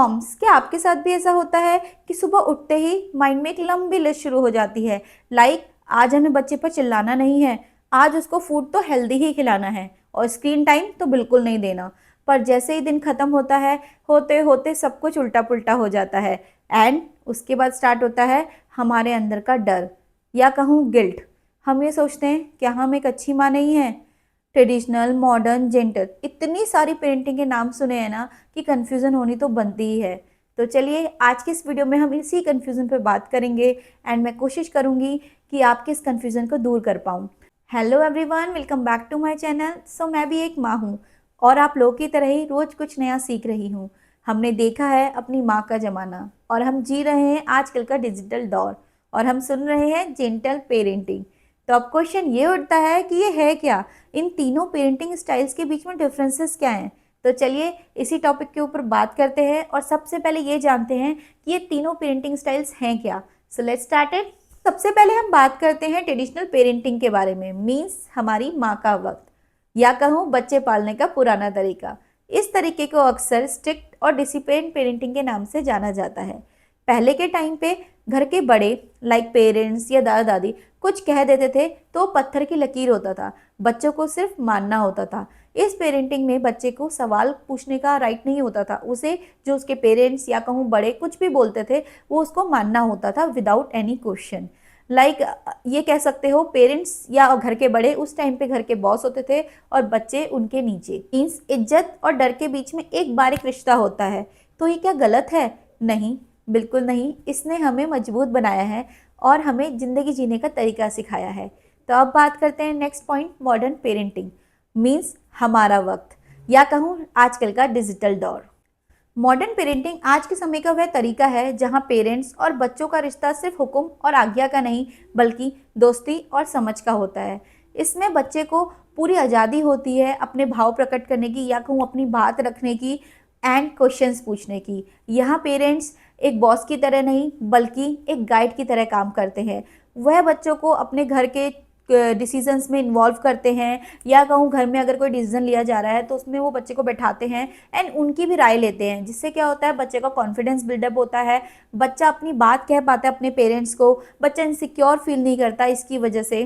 Moms, क्या आपके साथ भी ऐसा होता है कि सुबह उठते ही माइंड में एक लंबी लिस्ट शुरू हो जाती है? लाइक, आज हमें बच्चे पर चिल्लाना नहीं है, आज उसको फूड तो हेल्दी ही खिलाना है और स्क्रीन टाइम तो बिल्कुल नहीं देना। पर जैसे ही दिन खत्म होता है, होते होते सब कुछ उल्टा पुल्टा हो जाता है। एंड उसके बाद स्टार्ट होता है हमारे अंदर का डर, या कहूँ गिल्ट। हम ये सोचते हैं, क्या हम एक अच्छी माँ नहीं है? ट्रेडिशनल, मॉडर्न, जेंटल, इतनी सारी पेरेंटिंग के नाम सुने हैं ना कि कंफ्यूजन होनी तो बनती ही है। तो चलिए आज की इस वीडियो में हम इसी कंफ्यूजन पर बात करेंगे एंड मैं कोशिश करूंगी कि आपके इस कंफ्यूजन को दूर कर पाऊँ। Hello everyone, welcome back to my channel. So मैं भी एक माँ हूँ और आप लोगों की तरह ही रोज कुछ नया सीख रही हूँ। हमने देखा है अपनी माँ का ज़माना और हम जी रहे हैं आजकल का डिजिटल दौर और हम सुन रहे हैं जेंटल पेरेंटिंग। तो अब क्वेश्चन ये उठता है कि ये है क्या? इन तीनों पेरेंटिंग स्टाइल्स के बीच में डिफरेंसेस क्या हैं? तो चलिए इसी टॉपिक के ऊपर बात करते हैं और सबसे पहले ये जानते हैं कि ये तीनों पेरेंटिंग स्टाइल्स हैं क्या। So let's start it. सबसे पहले हम बात करते हैं ट्रेडिशनल पेरेंटिंग के बारे में, मीन्स हमारी माँ का वक्त, या कहूँ बच्चे पालने का पुराना तरीका। इस तरीके को अक्सर स्ट्रिक्ट और डिसिप्लिन पेरेंटिंग के नाम से जाना जाता है। पहले के टाइम पे घर के बड़े लाइक पेरेंट्स या दादा दादी कुछ कह देते थे तो पत्थर की लकीर होता था, बच्चों को सिर्फ मानना होता था। इस पेरेंटिंग में बच्चे को सवाल पूछने का राइट नहीं होता था, उसे जो उसके पेरेंट्स या कहूँ बड़े कुछ भी बोलते थे वो उसको मानना होता था विदाउट एनी क्वेश्चन। लाइक ये कह सकते हो पेरेंट्स या घर के बड़े उस टाइम पे घर के बॉस होते थे और बच्चे उनके नीचे। मीन्स इज्जत और डर के बीच में एक बारीक रिश्ता होता है। तो ये क्या गलत है? नहीं, बिल्कुल नहीं। इसने हमें मजबूत बनाया है और हमें ज़िंदगी जीने का तरीका सिखाया है। तो अब बात करते हैं next point, modern parenting means हमारा वक्त, या कहूँ आजकल का डिजिटल दौर। मॉडर्न पेरेंटिंग आज के समय का वह तरीका है जहाँ पेरेंट्स और बच्चों का रिश्ता सिर्फ हुक्म और आज्ञा का नहीं बल्कि दोस्ती और समझ का होता है। इसमें बच्चे को पूरी आज़ादी होती है अपने भाव प्रकट करने की, या कहूँ अपनी बात रखने की एंड क्वेश्चंस पूछने की। यहाँ पेरेंट्स एक बॉस की तरह नहीं बल्कि एक गाइड की तरह काम करते हैं। वह बच्चों को अपने घर के डिसीजंस में इन्वॉल्व करते हैं, या कहूँ घर में अगर कोई डिसीजन लिया जा रहा है तो उसमें वो बच्चे को बैठाते हैं एंड उनकी भी राय लेते हैं, जिससे क्या होता है बच्चे का कॉन्फिडेंस बिल्डअप होता है। बच्चा अपनी बात कह पाता है अपने पेरेंट्स को, बच्चा इनसिक्योर फील नहीं करता इसकी वजह से।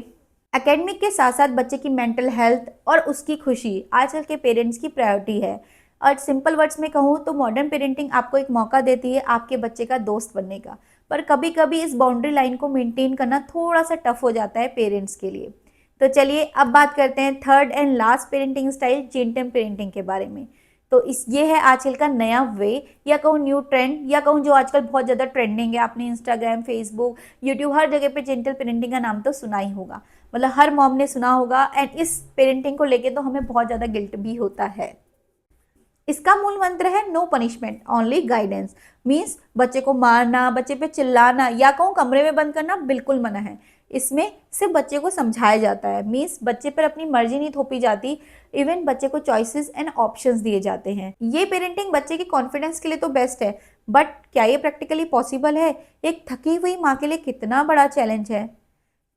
एकेडमिक के साथ साथ बच्चे की मेंटल हेल्थ और उसकी खुशी आजकल के पेरेंट्स की प्रायोरिटी है। और सिंपल वर्ड्स में कहूँ तो मॉडर्न पेरेंटिंग आपको एक मौका देती है आपके बच्चे का दोस्त बनने का, पर कभी कभी इस बाउंड्री लाइन को मेंटेन करना थोड़ा सा टफ हो जाता है पेरेंट्स के लिए। तो चलिए अब बात करते हैं third and last parenting style, gentle parenting के बारे में। तो ये है आजकल का नया वे, या कहूँ न्यू ट्रेंड, या कहूँ जो आजकल बहुत ज़्यादा ट्रेंडिंग है। आपने इंस्टाग्राम, फेसबुक, यूट्यूब हर जगह पे जेंटल पेरेंटिंग का नाम तो सुना ही होगा, मतलब हर मॉम ने सुना होगा। एंड इस पेरेंटिंग को लेके तो हमें बहुत ज़्यादा गिल्ट भी होता है। इसका मूल मंत्र है no punishment only guidance. Means बच्चे को मारना, बच्चे पे चिल्लाना या कहूँ कमरे में बंद करना बिल्कुल मना है। इसमें सिर्फ बच्चे को समझाया जाता है, मीन्स बच्चे पर अपनी मर्जी नहीं थोपी जाती। इवन बच्चे को चॉइसेस एंड ऑप्शंस दिए जाते हैं। ये पेरेंटिंग बच्चे के कॉन्फिडेंस के लिए तो बेस्ट है, बट क्या ये प्रैक्टिकली पॉसिबल है? एक थकी हुई माँ के लिए कितना बड़ा चैलेंज है।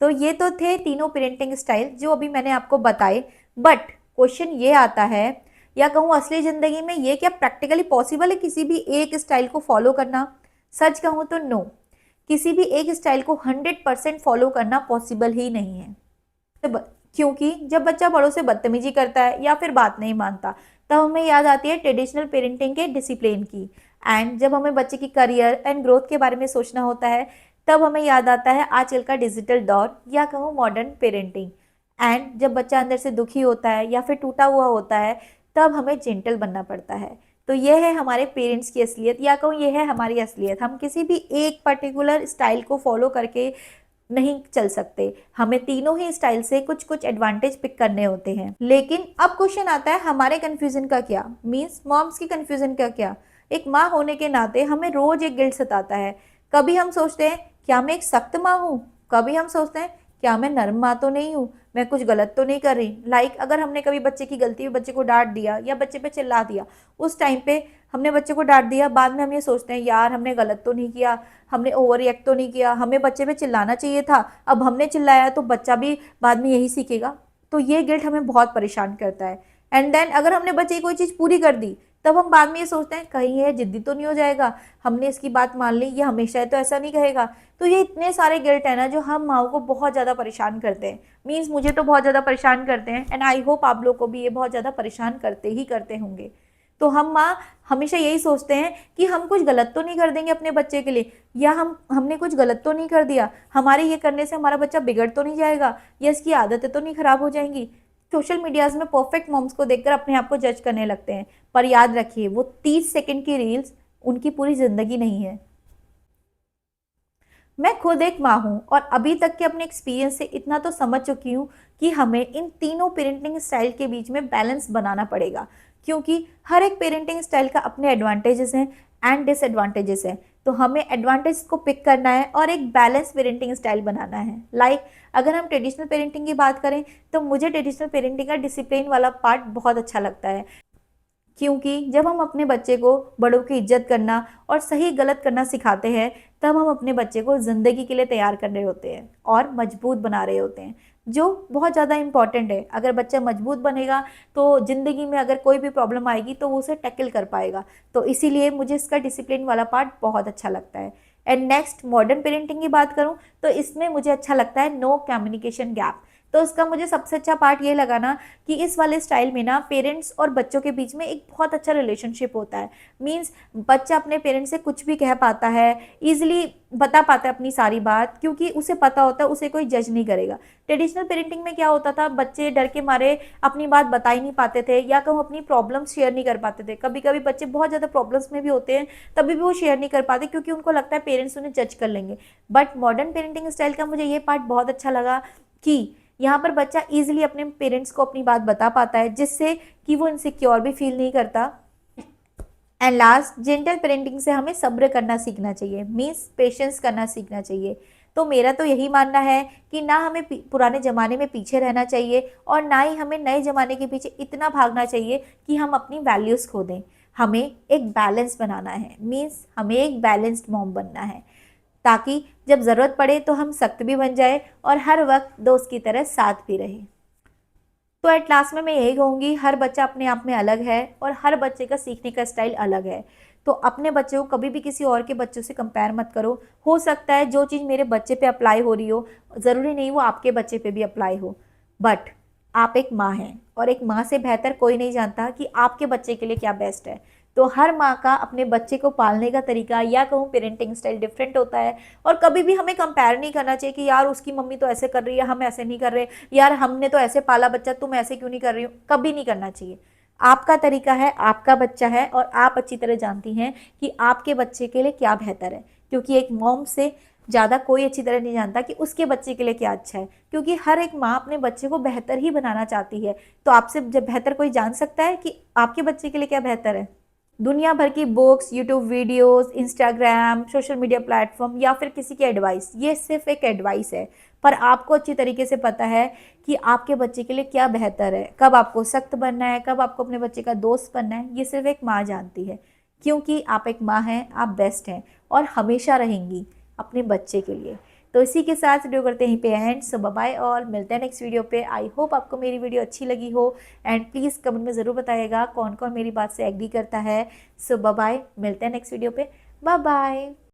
तो ये तो थे तीनों पेरेंटिंग स्टाइल जो अभी मैंने आपको बताए, बट क्वेश्चन ये आता है, या कहूँ असली ज़िंदगी में ये क्या प्रैक्टिकली पॉसिबल है किसी भी एक स्टाइल को फॉलो करना? सच कहूँ तो नो, किसी भी एक स्टाइल को 100% फॉलो करना पॉसिबल ही नहीं है। तो क्योंकि जब बच्चा बड़ों से बदतमीजी करता है या फिर बात नहीं मानता, तब हमें याद आती है ट्रेडिशनल पेरेंटिंग के डिसिप्लिन की। एंड जब हमें बच्चे की करियर एंड ग्रोथ के बारे में सोचना होता है, तब हमें याद आता है आजकल का डिजिटल दौर, या कहूँ मॉडर्न पेरेंटिंग। एंड जब बच्चा अंदर से दुखी होता है या फिर टूटा हुआ होता है, तब हमें जेंटल बनना पड़ता है। तो ये है हमारे पेरेंट्स की असलियत, या कहूँ ये है हमारी असलियत। हम किसी भी एक पर्टिकुलर स्टाइल को फॉलो करके नहीं चल सकते, हमें तीनों ही स्टाइल से कुछ कुछ एडवांटेज पिक करने होते हैं। लेकिन अब क्वेश्चन आता है हमारे कन्फ्यूजन का क्या, मीन्स मॉम्स की कन्फ्यूजन का क्या? एक माँ होने के नाते हमें रोज एक गिल्ट सताता है। कभी हम सोचते हैं क्या मैं एक सख्त माँ हूँ, कभी हम सोचते हैं क्या मैं नर्म माँ तो नहीं हूँ, मैं कुछ गलत तो नहीं कर रही। लाइक अगर हमने कभी बच्चे की गलती में बच्चे को डांट दिया या बच्चे पे चिल्ला दिया, उस टाइम पे हमने बच्चे को डांट दिया, बाद में हम ये सोचते हैं यार हमने गलत तो नहीं किया, हमने ओवर रिएक्ट तो नहीं किया, हमें बच्चे पे चिल्लाना चाहिए था, अब हमने चिल्लाया तो बच्चा भी बाद में यही सीखेगा। तो ये गिल्ट हमें बहुत परेशान करता है। एंड देन अगर हमने बच्चे की कोई चीज़ पूरी कर दी, तब हम बाद में ये सोचते हैं कहीं ये जिद्दी तो नहीं हो जाएगा, हमने इसकी बात मान ली, ये हमेशा तो ऐसा नहीं कहेगा। तो ये इतने सारे गिल्ट है ना जो हम माओ को बहुत ज़्यादा परेशान करते हैं। मीन्स मुझे तो बहुत ज़्यादा परेशान करते हैं, एंड आई होप आप लोग को भी ये बहुत ज़्यादा परेशान करते ही करते होंगे। तो हम माँ हमेशा यही सोचते हैं कि हम कुछ गलत तो नहीं कर देंगे अपने बच्चे के लिए, या हमने कुछ गलत तो नहीं कर दिया, हमारे ये करने से हमारा बच्चा बिगड़ तो नहीं जाएगा, या इसकी आदतें तो नहीं खराब हो जाएंगी। सोशल मीडियाज में परफेक्ट मॉम्स को देखकर अपने आप को जज करने लगते हैं, पर याद रखिए वो 30 सेकंड की रील्स उनकी पूरी जिंदगी नहीं है। मैं खुद एक माँ हूँ और अभी तक के अपने एक्सपीरियंस से इतना तो समझ चुकी हूँ कि हमें इन तीनों पेरेंटिंग स्टाइल के बीच में बैलेंस बनाना पड़ेगा, क्योंकि हर एक पेरेंटिंग स्टाइल का अपने एडवांटेजेस हैं एंड डिसएडवांटेजेस हैं। तो हमें एडवांटेज को पिक करना है और एक बैलेंस पेरेंटिंग स्टाइल बनाना है। अगर हम ट्रेडिशनल पेरेंटिंग की बात करें तो मुझे ट्रेडिशनल पेरेंटिंग का डिसिप्लिन वाला पार्ट बहुत अच्छा लगता है, क्योंकि जब हम अपने बच्चे को बड़ों की इज्जत करना और सही गलत करना सिखाते हैं, तब हम अपने बच्चे को ज़िंदगी के लिए तैयार कर रहे होते हैं और मजबूत बना रहे होते हैं, जो बहुत ज़्यादा इंपॉर्टेंट है। अगर बच्चा मजबूत बनेगा तो ज़िंदगी में अगर कोई भी प्रॉब्लम आएगी तो वो उसे टैकल कर पाएगा। तो इसीलिए मुझे इसका डिसिप्लिन वाला पार्ट बहुत अच्छा लगता है। एंड नेक्स्ट, मॉडर्न पेरेंटिंग की बात करूँ तो इसमें मुझे अच्छा लगता है नो कम्युनिकेशन गैप। तो इसका मुझे सबसे अच्छा पार्ट ये लगा ना कि इस वाले स्टाइल में ना पेरेंट्स और बच्चों के बीच में एक बहुत अच्छा रिलेशनशिप होता है। मीन्स बच्चा अपने पेरेंट्स से कुछ भी कह पाता है, ईजिली बता पाता है अपनी सारी बात, क्योंकि उसे पता होता है उसे कोई जज नहीं करेगा। ट्रेडिशनल पेरेंटिंग में क्या होता था, बच्चे डर के मारे अपनी बात बता ही नहीं पाते थे, या कहूँ अपनी प्रॉब्लम्स शेयर नहीं कर पाते थे। कभी कभी बच्चे बहुत ज़्यादा प्रॉब्लम्स में भी होते हैं, तभी भी वो शेयर नहीं कर पाते क्योंकि उनको लगता है पेरेंट्स उन्हें जज कर लेंगे। बट मॉडर्न पेरेंटिंग स्टाइल का मुझे ये पार्ट बहुत अच्छा लगा कि यहाँ पर बच्चा इजीली अपने पेरेंट्स को अपनी बात बता पाता है, जिससे कि वो इनसिक्योर भी फील नहीं करता। एंड लास्ट, जेंटल पेरेंटिंग से हमें सब्र करना सीखना चाहिए, मीन्स पेशेंस करना सीखना चाहिए। तो मेरा तो यही मानना है कि ना हमें पुराने ज़माने में पीछे रहना चाहिए और ना ही हमें नए ज़माने के पीछे इतना भागना चाहिए कि हम अपनी वैल्यूज़ खो दें। हमें एक बैलेंस बनाना है, मीन्स हमें एक बैलेंस्ड मॉम बनना है, ताकि जब ज़रूरत पड़े तो हम सख्त भी बन जाए और हर वक्त दोस्त की तरह साथ भी रहे। तो एट लास्ट में मैं यही कहूँगी, हर बच्चा अपने आप में अलग है और हर बच्चे का सीखने का स्टाइल अलग है। तो अपने बच्चे को कभी भी किसी और के बच्चों से कंपेयर मत करो। हो सकता है जो चीज़ मेरे बच्चे पे अप्लाई हो रही हो, ज़रूरी नहीं वो आपके बच्चे पे भी अप्लाई हो। बट आप एक माँ हैं और एक माँ से बेहतर कोई नहीं जानता कि आपके बच्चे के लिए क्या बेस्ट है। तो हर माँ का अपने बच्चे को पालने का तरीका, या कहूँ पेरेंटिंग स्टाइल, डिफरेंट होता है। और कभी भी हमें कंपेयर नहीं करना चाहिए कि यार उसकी मम्मी तो ऐसे कर रही है, हम ऐसे नहीं कर रहे, यार हमने तो ऐसे पाला बच्चा, तुम ऐसे क्यों नहीं कर रही हो। कभी नहीं करना चाहिए। आपका तरीका है, आपका बच्चा है, और आप अच्छी तरह जानती हैं कि आपके बच्चे के लिए क्या बेहतर है, क्योंकि एक मॉम से ज़्यादा कोई अच्छी तरह नहीं जानता कि उसके बच्चे के लिए क्या अच्छा है, क्योंकि हर एक माँ अपने बच्चे को बेहतर ही बनाना चाहती है। तो आपसे जब बेहतर कोई जान सकता है कि आपके बच्चे के लिए क्या बेहतर है। दुनिया भर की books, YouTube videos, Instagram, social media platform, या फिर किसी की एडवाइस, ये सिर्फ एक एडवाइस है। पर आपको अच्छी तरीके से पता है कि आपके बच्चे के लिए क्या बेहतर है, कब आपको सख्त बनना है, कब आपको अपने बच्चे का दोस्त बनना है, ये सिर्फ एक माँ जानती है। क्योंकि आप एक माँ हैं, आप बेस्ट हैं और हमेशा रहेंगी अपने बच्चे के लिए। तो इसी के साथ वीडियो करते हैं यहीं पे एंड। सो बाय और मिलते हैं नेक्स्ट वीडियो पे। आई होप आपको मेरी वीडियो अच्छी लगी हो, एंड प्लीज़ कमेंट में ज़रूर बताइएगा कौन कौन मेरी बात से एग्री करता है। सो बाय, मिलते हैं नेक्स्ट वीडियो पे। Bye bye.